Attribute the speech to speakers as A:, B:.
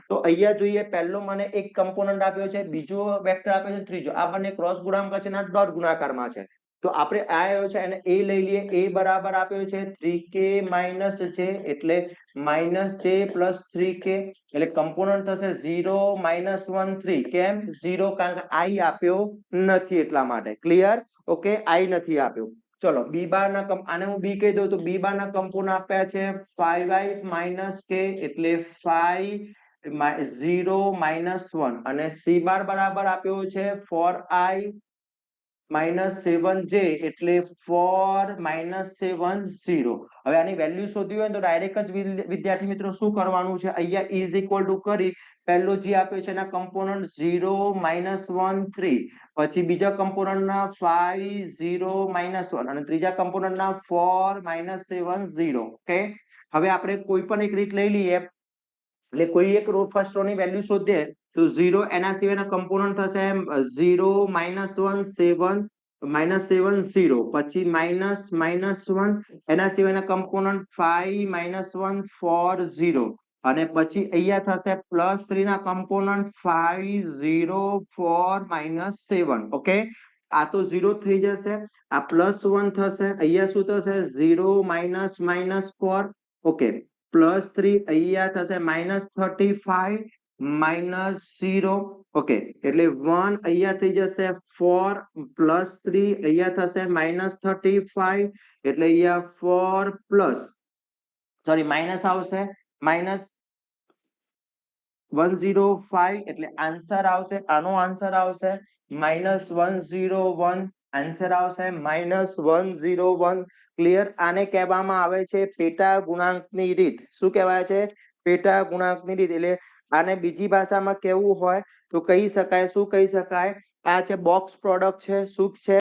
A: તો અહીંયા જોઈએ પહેલો મને એક કમ્પોનન્ટ આપ્યો છે, બીજો વેક્ટર આપ્યો છે, ત્રીજો. આ બંને ક્રોસ ગુણાકાર છે ને ડોટ ગુણાકારમાં છે. તો આપણે આ આવ્યો છે એને a લઈ લઈએ. a બરાબર આપ્યો છે 3k માઇનસ છે એટલે માઇનસ j પ્લસ 3k એટલે કમ્પોનન્ટ થશે 0 માઇનસ 1 3. કેમ 0? કારણ કે i આપ્યો નથી એટલા માટે. ક્લિયર? ઓકે, i નથી આપ્યો. ચલો b બાર ના આને હું b કહી દઉં તો b બાર ના કમ્પોનન્ટ આપ્યા છે 5i માઇનસ k એટલે 5 0 માઇનસ 1 અને c બાર બરાબર આપ્યો છે 4i માઇનસ 7j એટલે 4 માઇનસ 7 0. હવે આની વેલ્યુ શોધવી હોય તો ડાયરેક્ટ જ વિદ્યાર્થી મિત્રો શું કરવાનું છે, અહીંયા ઇઝ ઇક્વલ ટુ કરી પહેલો જે આપ્યો છે એના કમ્પોનન્ટ 0 માઇનસ 1 3, પછી બીજા કમ્પોનન્ટના 5 0 માઇનસ 1 અને ત્રીજા કમ્પોનન્ટના 4 માઇનસ 7 0. ઓકે, હવે આપણે કોઈ પણ એક રીત લઈ લઈએ એટલે કોઈ એક રો ફર્સ્ટ રો ની વેલ્યુ શોધીએ તો 0 એના સિવાયના કમ્પોનન્ટ થશે 0 માઇનસ 1 7 માઇનસ 7 0, પછી માઇનસ માઇનસ 1 એના સિવાયના કમ્પોનન્ટ 5 માઇનસ 1 4 0 અને પછી અહીંયા થશે પ્લસ 3 ના કમ્પોનન્ટ 5 0 4 માઇનસ 7. ઓકે, આ તો 0 થઈ જશે, આ પ્લસ 1 થશે, અહીંયા શું થશે 0 માઇનસ માઇનસ 4. ઓકે, પ્લસ 3 અહીંયા થશે માઇનસ 35 માઇનસ 0. ઓકે, એટલે 1 અહીંયા થઈ જશે 4 પ્લસ 3 અહીંયા થશે માઇનસ 35 એટલે અહીંયા 4 પ્લસ સોરી માઇનસ આવશે માઇનસ 105 એટલે આન્સર આવશે, આનો આન્સર આવશે માઇનસ 101. આન્સર આવશે માઇનસ 101. ક્લિયર? આને કહેવામાં આવે છે પેટા ગુણાંકની રીત. શું કહેવાય છે? પેટા ગુણાંકની રીત. એટલે આને બીજી ભાષામાં કેવું હોય તો કહી શકાય, શું કહી શકાય? આ છે બોક્સ પ્રોડક્ટ છે. શું છે?